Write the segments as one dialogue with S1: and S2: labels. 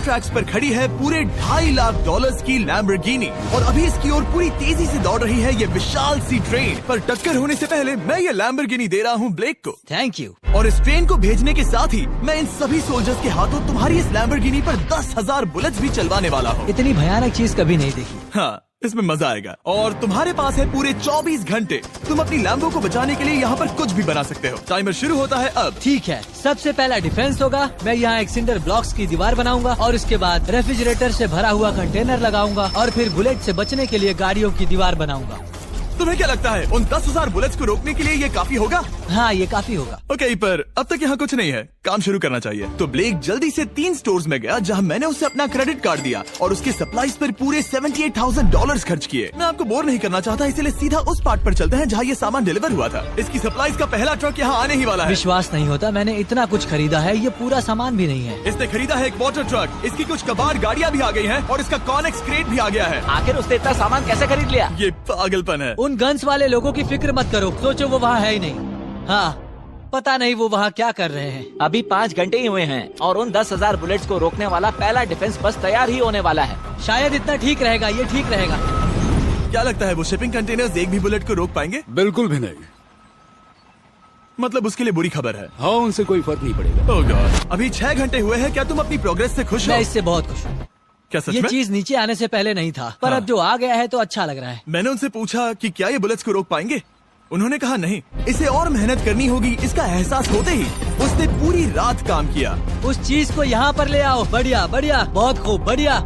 S1: Grand tracks पर खड़ी है पूरे $2.5 लाख की लैम्बोर्गिनी और अभी इसकी ओर पूरी तेजी से दौड़ रही है ये विशाल सी ट्रेन। पर टक्कर होने से पहले मैं ये लैम्बोर्गिनी दे रहा हूँ ब्लेक को।
S2: Thank you.
S1: और इस ट्रेन को भेजने के साथ ही मैं इन सभी सोल्जर्स के हाथों तुम्हारी इस लैम्बोर्गिनी पर 10,000 बुलेट्स भी चलवाने वाला हूँ।
S2: इतनी भयानक चीज कभी नहीं देखी।
S1: हाँ, इसमें मजा आएगा। और तुम्हारे पास है पूरे 24 घंटे। तुम अपनी लैम्बो को बचाने के लिए यहाँ पर कुछ भी बना सकते हो। टाइमर शुरू होता है अब।
S2: ठीक है, सबसे पहला डिफेंस होगा। मैं यहाँ एक सिंडर ब्लॉक्स की दीवार बनाऊंगा और इसके बाद रेफ्रिजरेटर से भरा हुआ कंटेनर लगाऊंगा और फिर बुलेट से बचने के लिए गाड़ियों की दीवार बनाऊंगा।
S1: तुम्हें क्या लगता है उन 10,000 बुलेट्स को रोकने के लिए ये काफी होगा?
S2: हाँ, ये काफी होगा।
S1: ओके, पर अब तक यहाँ कुछ नहीं है, काम शुरू करना चाहिए। तो ब्लेक जल्दी से 3 स्टोर्स में गया जहाँ मैंने उसे अपना क्रेडिट कार्ड दिया और उसके सप्लाईज पर पूरे $78,000 खर्च किए। मैं आपको बोर नहीं करना चाहता, इसलिए सीधा उस पार्ट पर चलते हैं जहाँ ये सामान डिलीवर हुआ था। इसकी सप्लाईज का पहला ट्रक यहाँ आने ही वाला है।
S2: विश्वास नहीं होता, मैंने इतना कुछ खरीदा है, ये पूरा सामान भी नहीं है।
S1: इसने खरीदा है एक वाटर ट्रक, इसकी कुछ कबाड़ गाड़ियाँ भी आ गई हैं और इसका कॉनेक्स क्रेट भी आ गया है।
S2: आखिर उसने इतना सामान कैसे खरीद लिया?
S1: ये पागलपन है।
S2: उन गन्स वाले लोगों की फिक्र मत करो, सोचो वो वहाँ है ही नहीं। हाँ, पता नहीं वो वहाँ क्या कर रहे हैं।
S3: अभी 5 घंटे ही हुए हैं और उन 10,000 बुलेट्स को रोकने वाला पहला डिफेंस बस तैयार ही होने वाला है।
S2: शायद इतना ठीक रहेगा, ये ठीक रहेगा।
S1: क्या लगता है वो शिपिंग कंटेनर्स एक भी बुलेट को रोक पाएंगे?
S4: बिल्कुल भी नहीं।
S1: मतलब उसके लिए बुरी खबर है।
S4: हाँ, उनसे कोई फर्क नहीं पड़ेगा।
S1: ओह गॉड, अभी 6 घंटे हुए हैं। क्या तुम अपनी प्रोग्रेस से खुश हो?
S2: मैं इससे बहुत खुश हूँ।
S1: क्या सच
S2: ये
S1: में?
S2: चीज नीचे आने से पहले नहीं था, पर
S1: हाँ।
S2: अब जो आ गया है तो अच्छा लग रहा है।
S1: मैंने उनसे पूछा कि क्या ये बुलेट्स को रोक पाएंगे। उन्होंने कहा नहीं, इसे और मेहनत करनी होगी। इसका एहसास होते ही उसने पूरी रात काम किया।
S2: उस चीज को यहाँ पर ले आओ। बढ़िया बढ़िया, बहुत खूब, बढ़िया,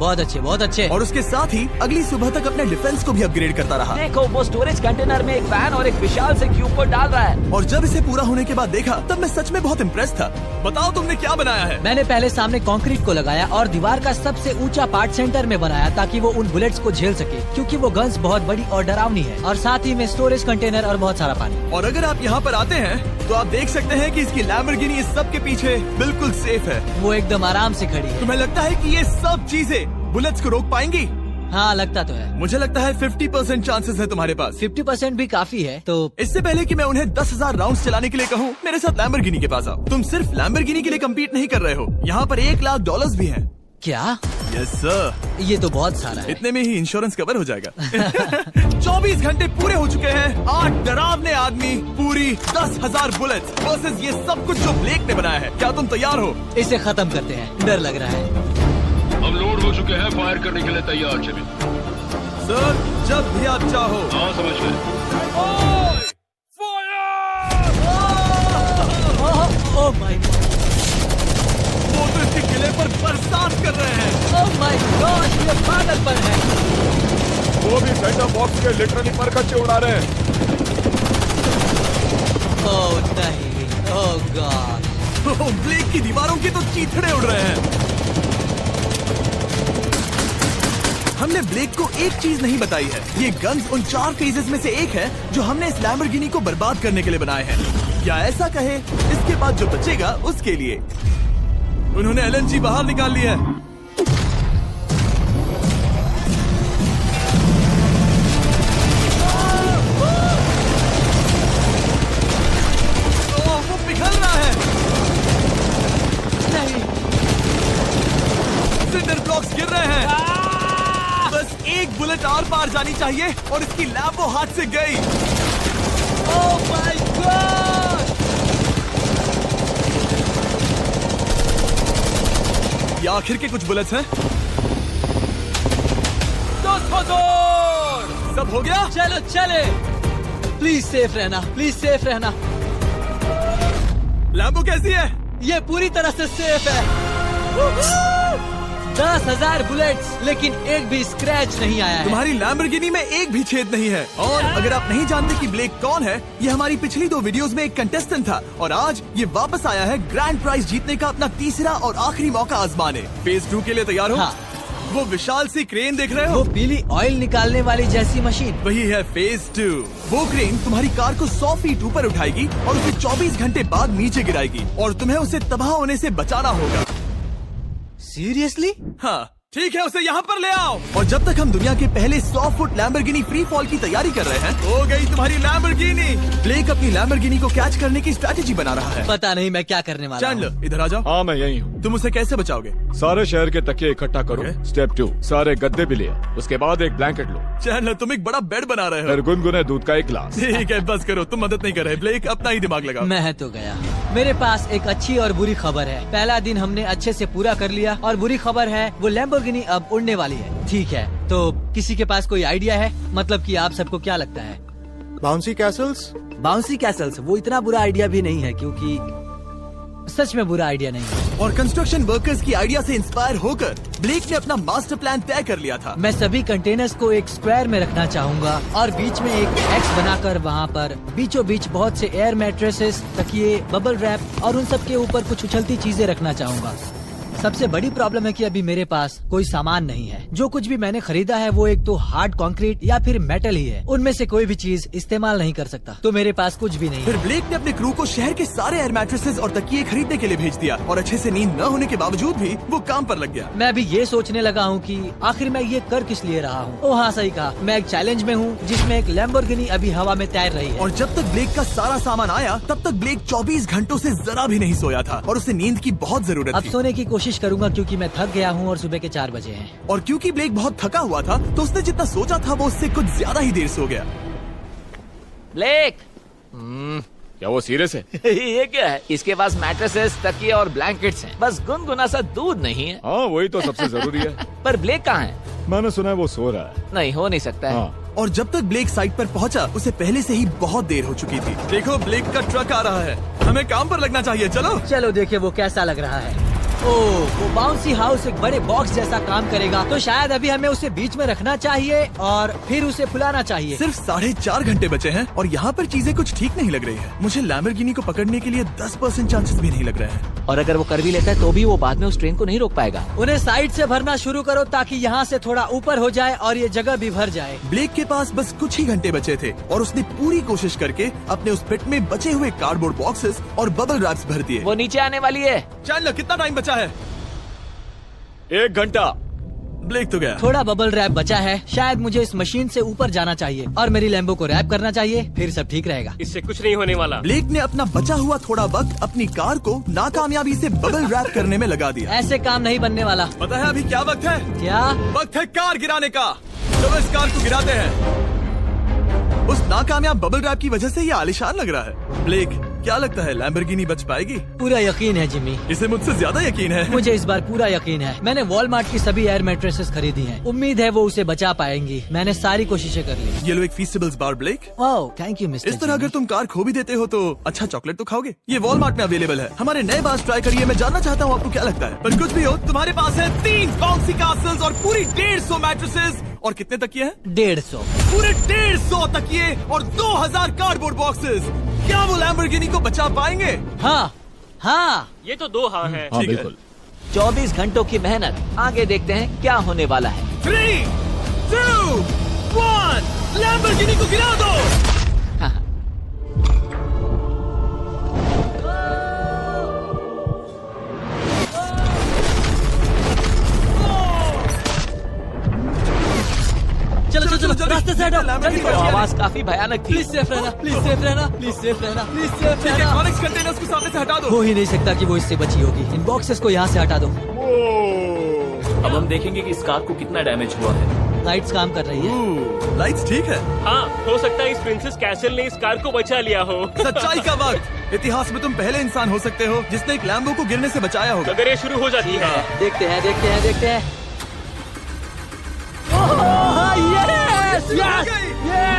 S2: बहुत अच्छे, बहुत अच्छे।
S1: और उसके साथ ही अगली सुबह तक अपने डिफेंस को भी अपग्रेड करता रहा।
S3: देखो, वो स्टोरेज कंटेनर में एक फैन और एक विशाल से क्यूब को डाल रहा है।
S1: और जब इसे पूरा होने के बाद देखा तब मैं सच में बहुत इम्प्रेस था। बताओ तुमने क्या बनाया है?
S2: मैंने पहले सामने कंक्रीट को लगाया और दीवार का सबसे ऊंचा पार्ट सेंटर में बनाया ताकि वो उन बुलेट्स को झेल सके, क्योंकि वो गन्स बहुत बड़ी और डरावनी है। और साथ ही में स्टोरेज कंटेनर और बहुत सारा पानी।
S1: और अगर आप यहाँ पर आते हैं तो आप देख सकते हैं कि इसकी लैम्बोर्गिनी इस सब के पीछे बिल्कुल सेफ है।
S2: वो एकदम आराम से खड़ी है।
S1: तुम्हें लगता है कि ये सब चीजें बुलेट्स को रोक पाएंगी?
S2: हाँ, लगता तो है।
S1: मुझे लगता है 50% चांसेस है तुम्हारे पास।
S2: 50% भी काफी है। तो
S1: इससे पहले कि मैं उन्हें 10,000 राउंड्स चलाने के लिए कहूँ, मेरे साथ लैम्बोर्गिनी के पास आओ। तुम सिर्फ लैम्बोर्गिनी के लिए कम्पीट नहीं कर रहे हो, यहाँ पर $1 लाख भी हैं।
S2: क्या?
S1: Yes sir.
S2: ये तो बहुत सारा है।
S1: इतने में ही इंश्योरेंस कवर हो जाएगा। 24 घंटे पूरे हो चुके हैं। 8 डरावने आदमी, पूरी 10,000 बुलेट्स वर्सेस ये सब कुछ जो ब्लेक ने बनाया है। क्या तुम तैयार हो?
S2: इसे खत्म करते हैं, डर लग रहा है।
S5: हम लोड हो चुके हैं, फायर करने के लिए तैयार। चलिए
S1: सर, जब भी आप चाहो।
S5: हाँ, समझ गए।
S2: ओह माय गॉड,
S1: वो तो इसके किले पर बरसात कर रहे हैं।
S2: ओह माय गॉड, ये पागलपन है।
S4: वो भी सेंटर बॉक्स के लिटरली पर कच्चे उड़ा रहे हैं।
S2: ओह नहीं, ओह गॉड।
S1: ब्लेक की दीवारों के तो चीथड़े उड़ रहे हैं। हमने ब्लेक को एक चीज नहीं बताई है, ये गन्स उन 4 फेजेस में से एक है जो हमने इस लैम्बोर्गिनी को बर्बाद करने के लिए बनाए हैं। या ऐसा कहे, इसके बाद जो बचेगा उसके लिए। उन्होंने LNG बाहर निकाल लिया है। वो पिघल रहा है।
S2: नहीं,
S1: सिंडर ब्लॉक्स गिर रहे हैं। बस एक बुलेट आर पार जानी चाहिए और इसकी लैम्बो हाथ से गई।
S2: Oh my God.
S1: ये आखिर के कुछ बुलेट्स हैं। सब हो गया?
S2: चलो चले। प्लीज सेफ रहना, प्लीज सेफ रहना।
S1: लैम्बो कैसी है?
S2: ये पूरी तरह से सेफ है। 10,000 बुलेट्स, लेकिन एक भी स्क्रैच नहीं आया है।
S1: तुम्हारी लैम्बोर्गिनी में एक भी छेद नहीं है। और अगर आप नहीं जानते कि ब्लेक कौन है, ये हमारी पिछली 2 वीडियोस में एक कंटेस्टेंट था और आज ये वापस आया है ग्रैंड प्राइज जीतने का अपना तीसरा और आखिरी मौका आजमाने। फेज 2 के लिए तैयार हो?
S2: हाँ।
S1: वो विशाल सी क्रेन देख रहे
S2: वो
S1: हो?
S2: पीली ऑयल निकालने वाली जैसी मशीन।
S1: वही है फेज 2। वो क्रेन तुम्हारी कार को 100 फीट ऊपर उठाएगी और उसे 24 घंटे बाद नीचे गिराएगी और तुम्हें उसे तबाह होने से बचाना होगा।
S2: सीरियसली?
S1: हाँ, ठीक है, उसे यहाँ पर ले आओ। और जब तक हम दुनिया के पहले 100 फुट लैम्बोर्गिनी फ्री फॉल की तैयारी कर रहे हैं, हो गई तुम्हारी लैम्बोर्गिनी। ब्लेक अपनी लैम्बोर्गिनी को कैच करने की स्ट्रैटेजी बना रहा है।
S2: पता नहीं मैं क्या करने वाला हूँ।
S1: चैंडलर इधर आ जाओ।
S4: हाँ मैं यही हूँ।
S1: तुम उसे कैसे बचाओगे?
S4: सारे शहर के तकिए इकट्ठा करो।
S1: Okay.
S4: स्टेप 2, सारे गद्दे भी ले आओ। उसके बाद एक ब्लैंकेट लो।
S1: चैंडलर तुम एक बड़ा बेड बना रहे हो।
S4: फिर गुनगुने दूध का एक गिलास।
S1: ठीक है, बस करो, तुम मदद नहीं कर रहे। ब्लेक अपना ही दिमाग लगाओ।
S2: मैं तो गया। मेरे पास एक अच्छी और बुरी खबर है। पहला दिन हमने अच्छे से पूरा कर लिया और बुरी खबर है वो लैम्बोर्गिनी अब उड़ने वाली है। ठीक है, तो किसी के पास कोई आइडिया है? मतलब कि आप सबको क्या लगता है?
S6: Bouncy Castle's?
S2: बाउंसी कैसल्स वो इतना बुरा आइडिया भी नहीं है, क्योंकि सच में बुरा आइडिया नहीं है।
S1: और कंस्ट्रक्शन वर्कर्स की आइडिया से इंस्पायर होकर ब्लेक ने अपना मास्टर प्लान तय कर लिया था।
S2: मैं सभी कंटेनर्स को एक स्क्वायर में रखना चाहूँगा और बीच में एक एक्स बनाकर वहाँ पर बीचों बीच बहुत से एयर मैट्रेसेस, तकिए, बबल रैप और उन सब के ऊपर कुछ उछलती चीजें रखना चाहूँगा। सबसे बड़ी प्रॉब्लम है कि अभी मेरे पास कोई सामान नहीं है। जो कुछ भी मैंने खरीदा है वो एक तो हार्ड कंक्रीट या फिर मेटल ही है। उनमें से कोई भी चीज इस्तेमाल नहीं कर सकता, तो मेरे पास कुछ भी नहीं
S1: फिर
S2: है।
S1: ब्लेक ने अपने क्रू को शहर के सारे एयर मैट्रेसेस और तकिए खरीदने के लिए भेज दिया और अच्छे से नींद न होने के बावजूद भी वो काम पर लग गया।
S2: मैं अभी ये सोचने लगा हूँ कि आखिर मैं ये कर किस लिए रहा हूँ। ओ हाँ, सही कहा, मैं एक चैलेंज में हूँ जिसमें एक लैम्बोर्गिनी अभी हवा में तैर रही है।
S1: और जब तक ब्लेक का सारा सामान आया तब तक ब्लेक 24 घंटों से जरा भी नहीं सोया था और उसे नींद की बहुत जरूरत
S2: अब
S1: थी।
S2: सोने की कोशिश करूंगा क्योंकि मैं थक गया हूँ और सुबह के 4 बजे हैं।
S1: और क्योंकि ब्लेक बहुत थका हुआ था तो उसने जितना सोचा था वो उससे कुछ ज्यादा ही देर सो गया।
S3: ब्लेक
S4: क्या वो सीरियस है?
S3: ये क्या है? इसके पास मैट्रेसेस, तकिए और ब्लैंकेट्स हैं। बस गुनगुना सा दूध नहीं है।
S4: हाँ वही तो सबसे जरूरी है।
S3: पर ब्लेक कहाँ है?
S4: मैंने सुना है वो सो रहा है।
S3: नहीं, हो नहीं सकता है।
S4: हाँ
S1: और जब तक ब्लेक साइट पर पहुंचा उसे पहले से ही बहुत देर हो चुकी थी। देखो ब्लेक का ट्रक आ रहा है, हमें काम पर लगना चाहिए। चलो
S2: चलो देखिए वो कैसा लग रहा है। ओह, वो बाउंसी हाउस एक बड़े बॉक्स जैसा काम करेगा, तो शायद अभी हमें उसे बीच में रखना चाहिए और फिर उसे फुलाना चाहिए।
S1: सिर्फ 4.5 घंटे बचे हैं और यहाँ पर चीजें कुछ ठीक नहीं लग रही है। मुझे लैम्बोर्गिनी को पकड़ने के लिए 10% चांसेस भी नहीं लग रहे हैं।
S3: और अगर वो कर भी लेता है तो भी वो बाद में उस ट्रेन को नहीं रोक पाएगा।
S2: उन्हें साइड से भरना शुरू करो ताकि यहाँ से थोड़ा ऊपर हो जाए और ये जगह भी भर जाए।
S1: ब्लेक के पास बस कुछ ही घंटे बचे थे और उसने पूरी कोशिश करके अपने उस पिट में बचे हुए कार्डबोर्ड बॉक्सेस और बबल रैप्स भर दिए।
S3: वो नीचे आने वाली है।
S1: चैंडलर कितना टाइम बचा है?
S4: 1 घंटा।
S1: ब्लेक तो गया।
S2: थोड़ा बबल रैप बचा है। शायद मुझे इस मशीन से ऊपर जाना चाहिए और मेरी लैम्बो को रैप करना चाहिए, फिर सब ठीक रहेगा।
S6: इससे कुछ नहीं होने वाला।
S1: ब्लेक ने अपना बचा हुआ थोड़ा वक्त अपनी कार को नाकामयाबी से बबल रैप करने में लगा दिया।
S2: ऐसे काम नहीं बनने वाला।
S1: पता है अभी क्या वक्त है?
S2: क्या?
S1: वक्त है कार गिराने का। चलो इस कार को गिराते हैं। उस नाकामयाब बबल रैप की वजह से ये आलिशान लग रहा है। ब्लेक क्या लगता है लैम्बोर्गिनी बच पाएगी?
S2: पूरा यकीन है जिमी,
S1: इसे मुझसे ज्यादा यकीन है।
S2: मुझे इस बार पूरा यकीन है। मैंने वॉलमार्ट की सभी एयर मैट्रेसेस खरीदी हैं। उम्मीद है वो उसे बचा पाएंगी। मैंने सारी कोशिशें कर ली।
S1: ये लो एक Feastables bar black.
S2: Oh thank you mister.
S1: इस तरह अगर तुम कार खो भी देते हो तो अच्छा चॉकलेट तो खाओगे। ये वॉलमार्ट में अवेलेबल है। हमारे नए बार्स ट्राई करिए। मैं जानना चाहता हूँ आपको क्या लगता है। पर कुछ भी हो, तुम्हारे पास है 3 बाउंसी कासल्स और पूरी 150 मैट्रेसेस और कितने तकिए हैं?
S2: 150।
S1: पूरे 150 तकिए और 2000 कार्डबोर्ड बॉक्सेस। क्या वो लैम्बोर्गिनी को बचा पाएंगे?
S2: हाँ हाँ।
S6: ये तो 2 हाँ है।
S4: हाँ
S1: ठीक है।
S4: बिल्कुल।
S3: 24 घंटों की मेहनत, आगे देखते हैं क्या होने वाला है।
S1: 3, 2, 1 लैम्बोर्गिनी को गिरा दो।
S2: चलो चलो चलो, रास्ते से हटो, जल्दी
S3: वो
S2: करो।
S3: आवाज काफी भयानक थी।
S2: प्लीज सेफ रहना, प्लीज सेफ रहना, प्लीज सेफ रहना, प्लीज सेफ
S1: ठीक है,
S2: रहना।
S1: कॉनिक्स कंटेनर्स को सामने से हटा दो।
S2: हो ही नहीं सकता कि वो इससे बची होगी। इन बॉक्सेस को यहाँ से हटा दो।
S7: अब हम देखेंगे कि इस कार को कितना डैमेज हुआ है।
S2: लाइट्स काम कर रही है।
S1: लाइट्स ठीक है।
S6: हाँ, हो सकता है इस प्रिंसेस कैसल ने इस कार को बचा लिया हो।
S1: सच्चाई का वक्त। इतिहास में तुम पहले इंसान हो सकते हो जिसने एक लैम्बो को गिरने से बचाया होगा।
S6: अगर ये शुरू हो जाती है।
S2: देखते हैं देखते हैं देखते हैं। यस यस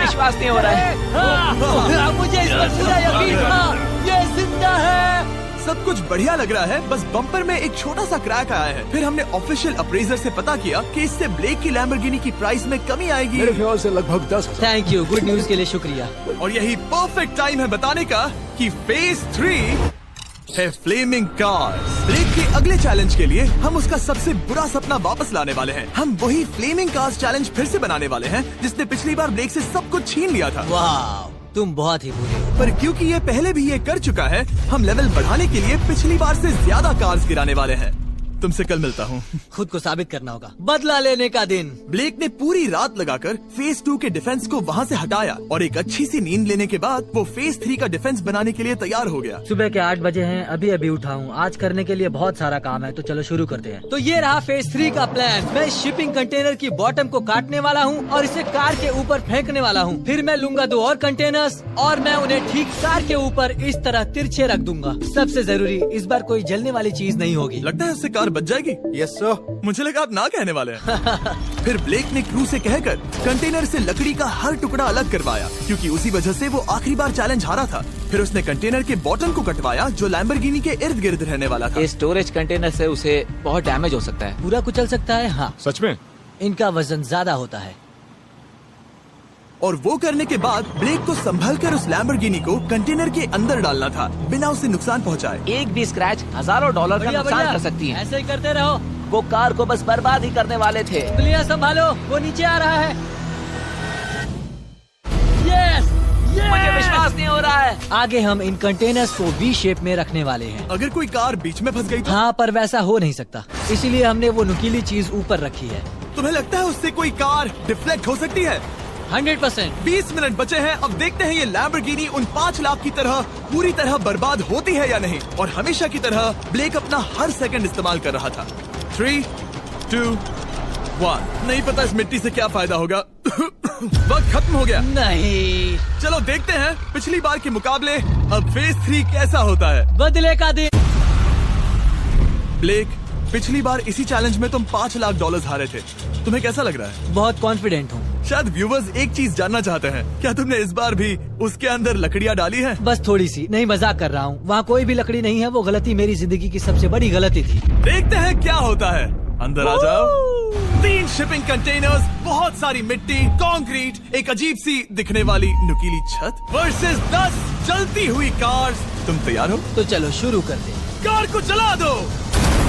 S3: विश्वास नहीं हो रहा है।
S2: मुझे इस पर पूरा यकीन था। ये जिंदा है।
S1: सब कुछ बढ़िया लग रहा है, बस बम्पर में एक छोटा सा क्रैक आया है। फिर हमने ऑफिशियल अप्रेजर से पता किया कि इससे ब्लेक की लैम्बोर्गिनी की प्राइस में कमी आएगी।
S4: मेरे ख्याल से लगभग 10,000।
S2: थैंक यू, गुड न्यूज के लिए शुक्रिया।
S1: और यही परफेक्ट टाइम है बताने का कि फेज 3 है फ्लेमिंग कार्स। ब्लेक के अगले चैलेंज के लिए हम उसका सबसे बुरा सपना वापस लाने वाले हैं। हम वही फ्लेमिंग कार्स चैलेंज फिर से बनाने वाले हैं जिसने पिछली बार ब्लेक से सब कुछ छीन लिया था।
S2: वाह, तुम बहुत ही बुरे हो।
S1: पर क्योंकि ये पहले भी ये कर चुका है, हम लेवल बढ़ाने के लिए पिछली बार से ज्यादा कार्स गिराने वाले हैं। तुमसे कल मिलता हूँ।
S2: खुद को साबित करना होगा। बदला लेने का दिन।
S1: ब्लेक ने पूरी रात लगाकर फेज 2 के डिफेंस को वहाँ से हटाया और एक अच्छी सी नींद लेने के बाद वो फेज 3 का डिफेंस बनाने के लिए तैयार हो गया।
S2: सुबह के 8 बजे हैं, अभी अभी उठा हूँ। आज करने के लिए बहुत सारा काम है, तो चलो शुरू करते हैं। तो ये रहा फेज 3 का प्लान। मैं शिपिंग कंटेनर की बॉटम को काटने वाला हूँ और इसे कार के ऊपर फेंकने वाला हूँ। फिर मैं लूंगा 2 और कंटेनर्स और मैं उन्हें ठीक कार के ऊपर इस तरह तिरछे रख दूंगा। सबसे जरूरी, इस बार कोई जलने वाली चीज नहीं होगी।
S1: लगता है उससे कार बच जाएगी।
S4: Yes sir.
S1: मुझे लगा आप ना कहने वाले हैं। फिर ब्लेक ने क्रू से कहकर कंटेनर से लकड़ी का हर टुकड़ा अलग करवाया, क्योंकि उसी वजह से वो आखिरी बार चैलेंज हारा था। फिर उसने कंटेनर के बॉटम को कटवाया जो लैम्बोर्गिनी के इर्द गिर्द रहने वाला था।
S3: ये स्टोरेज कंटेनर से उसे बहुत डैमेज हो सकता है।
S2: पूरा कुचल सकता है। हाँ,
S4: सच में?
S2: इनका वजन ज्यादा होता है।
S1: और वो करने के बाद ब्लेक को संभल कर उस लैम्बोर्गिनी को कंटेनर के अंदर डालना था बिना उसे नुकसान पहुंचाए।
S3: एक भी स्क्रैच हजारों डॉलर का
S2: बढ़िया,
S3: नुकसान
S2: बढ़िया।
S3: कर सकती है।
S2: ऐसे ही करते रहो।
S3: वो कार को बस बर्बाद ही करने वाले थे।
S2: उंगलियां संभालो, वो नीचे आ रहा है। यस,
S3: मुझे विश्वास नहीं हो रहा है।
S2: आगे हम इन कंटेनर्स को वी शेप में रखने वाले हैं।
S1: अगर कोई कार बीच में फंस गई तो?
S2: हाँ, पर वैसा हो नहीं सकता, इसीलिए हमने वो नुकीली चीज ऊपर रखी है।
S1: तुम्हें लगता है उससे कोई कार डिफ्लेक्ट हो सकती है?
S2: 100%।
S1: 20 मिनट बचे हैं। अब देखते हैं ये लैम्बोर्गिनी उन 5 लाख की तरह पूरी तरह बर्बाद होती है या नहीं। और हमेशा की तरह ब्लेक अपना हर सेकंड इस्तेमाल कर रहा था। 3, 2, 1। नहीं पता इस मिट्टी से क्या फायदा होगा। वक्त खत्म हो गया।
S2: नहीं,
S1: चलो देखते हैं पिछली बार के मुकाबले अब फेज 3 कैसा होता है।
S2: बदले का दिन।
S1: ब्लेक, पिछली बार इसी चैलेंज में तुम $5 लाख हारे थे। तुम्हें कैसा लग रहा है?
S2: बहुत कॉन्फिडेंट हूँ।
S1: शायद व्यूवर्स एक चीज जानना चाहते हैं, क्या तुमने इस बार भी उसके अंदर लकड़ियाँ डाली हैं?
S2: बस थोड़ी सी, नहीं मजाक कर रहा हूँ। वहाँ कोई भी लकड़ी नहीं है। वो गलती मेरी जिंदगी की सबसे बड़ी गलती थी।
S1: देखते हैं क्या होता है। अंदर आ जाओ। 3 शिपिंग कंटेनर्स, बहुत सारी मिट्टी, कंक्रीट, एक अजीब सी दिखने वाली नुकीली छत वर्सेस 10 चलती हुई कार्स। तुम तैयार हो?
S2: तो चलो शुरू करते हैं।
S1: कार को चला दो।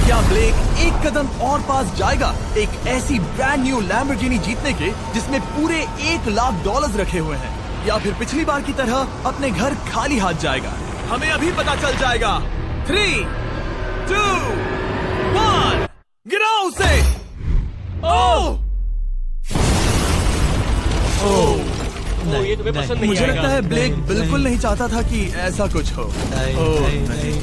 S1: क्या ब्लेक एक कदम और पास जाएगा एक ऐसी ब्रांड न्यू लैम्बोर्गिनी जीतने के जिसमें पूरे $1 लाख रखे हुए हैं, या फिर पिछली बार की तरह अपने घर खाली हाथ जाएगा? हमें अभी पता चल जाएगा। 3, 2, 1, गिराओ उसे। ओह!
S6: ओ, ये तुम्हें पसंद नहीं
S1: मुझे
S6: आएगा।
S1: लगता है ब्लेक बिल्कुल नहीं चाहता था कि ऐसा कुछ हो। ओह, नहीं।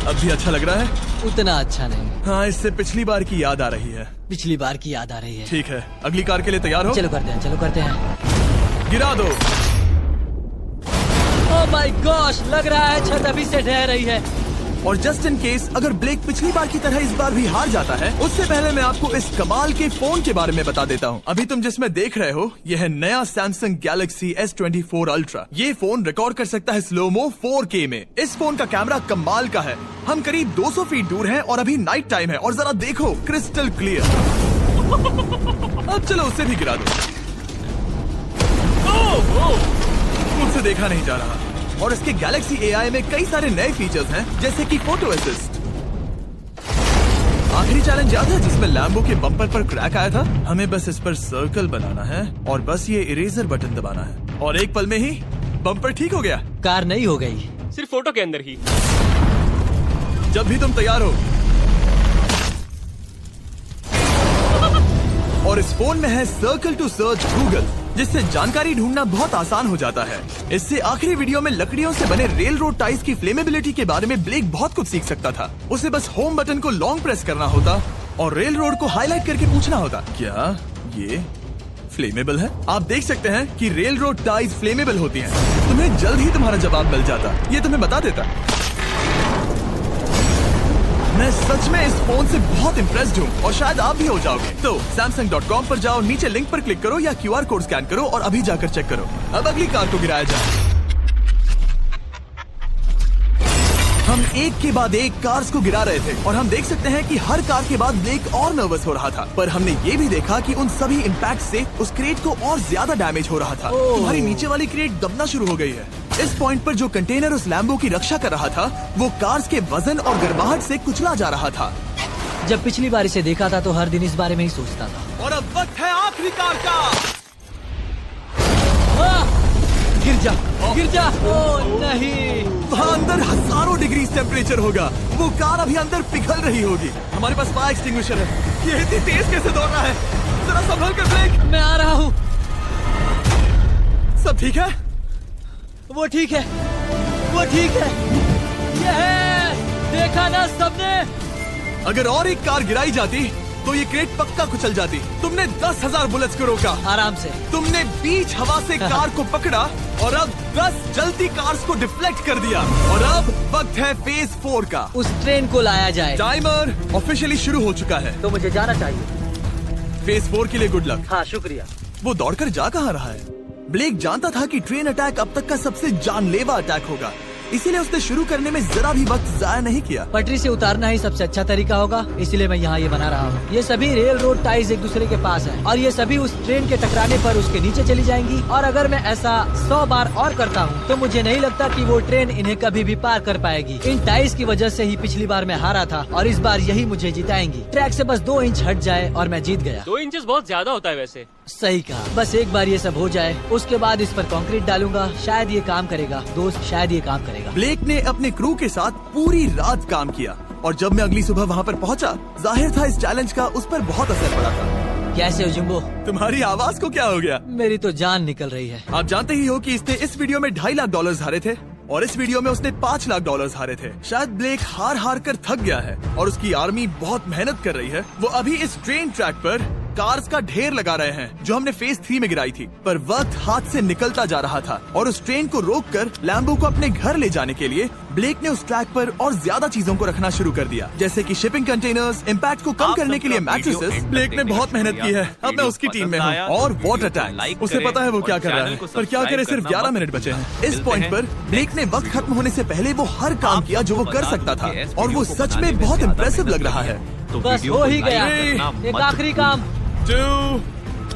S1: अब भी अच्छा लग रहा है?
S2: उतना अच्छा नहीं।
S1: हाँ, इससे पिछली बार की याद आ रही है।
S2: पिछली बार की याद आ रही है।
S1: ठीक है, अगली कार के लिए तैयार हो?
S2: चलो करते हैं, चलो करते हैं।
S1: गिरा दो।
S2: ओह माय गॉश, लग रहा है छत अभी से ढह रही है।
S1: और जस्ट इन केस अगर ब्लेक पिछली बार की तरह इस बार भी हार जाता है, उससे पहले मैं आपको इस कमाल के फोन के बारे में बता देता हूँ। अभी तुम जिसमें देख रहे हो यह है नया सैमसंग गैलेक्सी S24 अल्ट्रा। ये फोन रिकॉर्ड कर सकता है स्लोमो 4K में। इस फोन का कैमरा कमाल का है। हम करीब 200 फीट दूर हैं और अभी नाइट टाइम है और जरा देखो, क्रिस्टल क्लियर। अब चलो उसे भी गिरा दो। मुझसे देखा नहीं जा रहा। और इसके गैलेक्सी AI में कई सारे नए फीचर्स हैं, जैसे कि फोटो असिस्ट। आखिरी चैलेंज याद है जिसमें लैम्बो के बम्पर पर क्रैक आया था? हमें बस इस पर सर्कल बनाना है और बस ये इरेजर बटन दबाना है और एक पल में ही बम्पर ठीक हो गया।
S2: कार नहीं हो गई,
S6: सिर्फ फोटो के अंदर ही।
S1: जब भी तुम तैयार हो। और इस फोन में है सर्कल टू सर्च गूगल, जिससे जानकारी ढूंढना बहुत आसान हो जाता है। इससे आखिरी वीडियो में लकड़ियों से बने रेल रोड टाइज की फ्लेमेबिलिटी के बारे में ब्लेक बहुत कुछ सीख सकता था। उसे बस होम बटन को लॉन्ग प्रेस करना होता और रेल रोड को हाईलाइट करके पूछना होता, क्या ये फ्लेमेबल है? आप देख सकते हैं कि रेल रोड टाइज फ्लेमेबल होती हैं। तुम्हें जल्द ही तुम्हारा जवाब मिल जाता, ये तुम्हें बता देता। मैं सच में इस फोन से बहुत इम्प्रेस्ड हूँ और शायद आप भी हो जाओगे। तो Samsung.com पर जाओ, नीचे लिंक पर क्लिक करो या QR कोड स्कैन करो और अभी जाकर चेक करो। अब अगली कार को गिराया जाए। हम एक के बाद एक कार्स को गिरा रहे थे और हम देख सकते हैं कि हर कार के बाद ब्लेक और नर्वस हो रहा था, पर हमने ये भी देखा कि उन सभी इम्पैक्ट से उस क्रेट को और ज्यादा डैमेज हो रहा था। तुम्हारी नीचे वाली क्रेट दबना शुरू हो गई है। इस पॉइंट पर जो कंटेनर उस लैम्बो की रक्षा कर रहा था, वो कार्स के वजन और गर्माहट से कुचला जा रहा था।
S2: जब पिछली बार इसे देखा था तो हर दिन इस बारे में ही सोचता था।
S1: और अब वक्त है आखिरी कार का।
S2: गिर जा। ओ नहीं।
S1: वहाँ अंदर हजारों डिग्री टेम्परेचर होगा। वो कार अभी अंदर पिघल रही होगी। हमारे पास फायर एक्सटिंग्विशर है। ये इतनी तेज कैसे दौड़ रहा है? जरा संभल कर ब्लेक।
S2: मैं आ रहा हूँ।
S1: सब ठीक है?
S2: वो ठीक है, वो ठीक है। ये है, देखा ना सबने।
S1: अगर और एक कार गिराई जाती तो ये क्रेट पक्का कुचल जाती। तुमने 10,000 बुलेट्स को रोका।
S2: आराम से।
S1: तुमने बीच हवा से कार को पकड़ा और अब 10 जलती कार्स को डिफ्लेक्ट कर दिया। और अब वक्त है फेज 4 का।
S2: उस ट्रेन को लाया जाए।
S1: टाइमर ऑफिशियली शुरू हो चुका है।
S2: तो मुझे जाना चाहिए।
S1: फेज 4 के लिए गुड लक।
S2: हाँ शुक्रिया।
S1: वो दौड़कर जा कहाँ रहा है? ब्लेक जानता था कि ट्रेन अटैक अब तक का सबसे जानलेवा अटैक होगा, इसीलिए उसने शुरू करने में जरा भी वक्त जाया नहीं किया।
S2: पटरी से उतारना ही सबसे अच्छा तरीका होगा, इसलिए मैं यहाँ ये बना रहा हूँ। ये सभी रेल रोड टाइज एक दूसरे के पास हैं और ये सभी उस ट्रेन के टकराने पर उसके नीचे चली जाएंगी। और अगर मैं ऐसा 100 बार और करता हूँ तो मुझे नहीं लगता कि वो ट्रेन इन्हें कभी भी पार कर पाएगी। इन टाइज की वजह से ही पिछली बार मैं हारा था और इस बार यही मुझे जिताएंगी। ट्रैक से बस 2 इंच हट जाए और मैं जीत गया।
S6: 2 इंचेस बहुत ज्यादा होता है वैसे।
S2: सही कहा। बस एक बार ये सब हो जाए, उसके बाद इस पर कंक्रीट डालूंगा। शायद ये काम करेगा दोस्त, शायद ये काम करेगा।
S1: ब्लेक ने अपने क्रू के साथ पूरी रात काम किया और जब मैं अगली सुबह वहाँ पर पहुँचा, जाहिर था इस चैलेंज का उस पर बहुत असर पड़ा था।
S2: कैसे हो जिम्बो?
S1: तुम्हारी आवाज को क्या हो गया?
S2: मेरी तो जान निकल रही है।
S1: आप जानते ही हो कि इसने इस वीडियो में $2.5 लाख हारे थे और इस वीडियो में उसने $5 लाख हारे थे। शायद ब्लेक हार हार कर थक गया है और उसकी आर्मी बहुत मेहनत कर रही है। वो अभी इस ट्रेन ट्रैक पर कार्स का ढेर लगा रहे हैं जो हमने फेज 3 में गिराई थी, पर वक्त हाथ से निकलता जा रहा था और उस ट्रेन को रोककर लैम्बो को अपने घर ले जाने के लिए ब्लेक ने उस ट्रैक पर और ज्यादा चीजों को रखना शुरू कर दिया, जैसे कि शिपिंग कंटेनर्स, इम्पैक्ट को कम करने के लिए मैट्रेसेस। ब्लेक ने बहुत मेहनत की है। अब मैं उसकी टीम में हूँ। और वाटर टैंक, उसे पता है वो क्या कर रहा है, पर क्या करे, सिर्फ 11 मिनट बचे हैं। इस पॉइंट पर ब्लेक ने वक्त खत्म होने से पहले वो हर काम किया जो वो कर सकता था और वो सच में बहुत इम्प्रेसिव लग रहा है।
S2: बस हो ही गया। एक आखिरी काम।
S1: 2,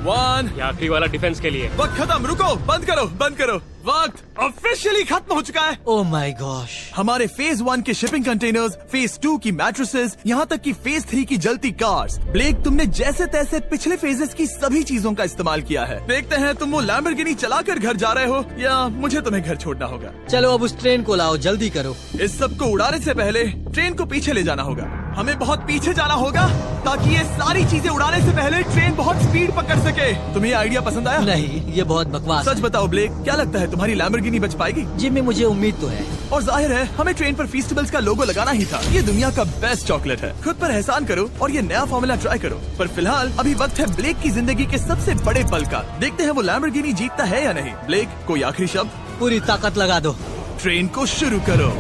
S1: 1
S6: ये आखिरी वाला डिफेंस के लिए।
S1: वक्त खत्म। रुको, बंद करो, बंद करो। वक्त ऑफिशियली खत्म हो चुका है।
S2: Oh my gosh.
S1: हमारे फेज 1 के शिपिंग कंटेनर्स, फेज 2 की मैट्रेसेस, यहाँ तक कि फेज 3 की जलती कार्स। ब्लेक, तुमने जैसे तैसे पिछले फेजेस की सभी चीजों का इस्तेमाल किया है। देखते हैं तुम वो लैम्बोर्गिनी चलाकर घर जा रहे हो या मुझे तुम्हें घर छोड़ना होगा।
S2: चलो अब उस ट्रेन को लाओ, जल्दी करो।
S1: इस सब को उड़ाने से पहले ट्रेन को पीछे ले जाना होगा। हमें बहुत पीछे जाना होगा ताकि ये सारी चीजें उड़ाने से पहले ट्रेन बहुत स्पीड पकड़ सके। तुम्हें ये आइडिया पसंद आया?
S2: नहीं, ये बहुत बकवास
S1: सच बताओ ब्लेक, क्या लगता है तुम्हारी लैम्बोर्गिनी बच पाएगी?
S2: जिम्मी, मुझे उम्मीद तो है।
S1: और जाहिर है हमें ट्रेन पर फेस्टिवल्स का लोगो लगाना ही था। ये दुनिया का बेस्ट चॉकलेट है। खुद पर एहसान करो और ये नया फॉर्मूला ट्राई करो। पर फिलहाल अभी वक्त है ब्लेक की जिंदगी के सबसे बड़े पल का। देखते हैं वो लैम्बोर्गिनी जीतता है या नहीं। ब्लेक, कोई आखिरी शब्द?
S2: पूरी ताकत लगा दो।
S1: ट्रेन को शुरू करो।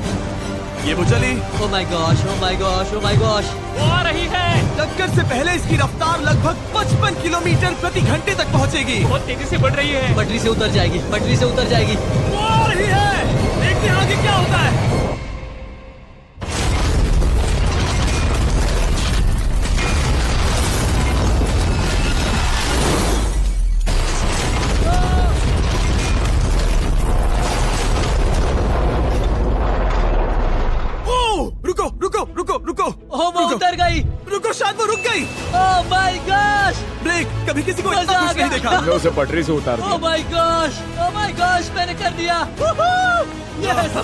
S1: ये वो चली।
S2: Oh my gosh, oh my gosh, oh my gosh.
S6: वो आ रही है।
S1: टक्कर से पहले इसकी रफ्तार लगभग 55 किलोमीटर प्रति घंटे तक पहुंचेगी।
S6: बहुत तेजी से बढ़ रही है।
S2: पटरी से उतर जाएगी, पटरी से उतर जाएगी।
S1: वो आ रही है। देखते हैं आगे क्या होता है। रुको रुको रुको रुको।
S2: ओह, वो उतर गई।
S1: रुको, शायद वो रुक गई।
S2: Oh my gosh.
S1: ब्लेक, कभी किसी को
S2: मजा
S1: इतना
S2: आ
S1: खुश नहीं
S2: गया।
S1: देखा।
S4: हमने उसे पटरी से उतार
S2: ओह
S4: दिया।
S2: My gosh, oh my gosh, मैंने कर दिया। यस।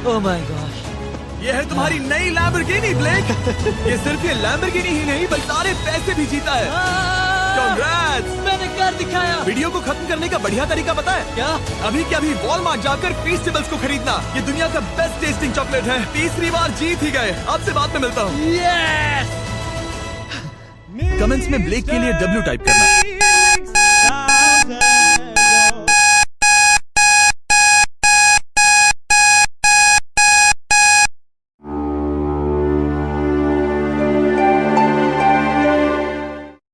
S2: Oh my gosh.
S1: ये है तुम्हारी नई लैम्बोर्गिनी ब्लेक। ये सिर्फ ये लैम्बोर्गिनी ही नहीं बल्कि सारे पैसे भी जीता है। Congrats!
S2: मैंने कर दिखाया।
S1: वीडियो को खत्म करने का बढ़िया तरीका पता है
S2: क्या?
S1: अभी के अभी वॉलमार्ट जाकर फेस्टिवल्स को खरीदना। ये दुनिया का बेस्ट टेस्टिंग चॉकलेट है। तीसरी बार जीत ही गए। आपसे बाद में मिलता हूँ।
S2: यस।
S1: कमेंट्स में ब्लेक के लिए W टाइप करना।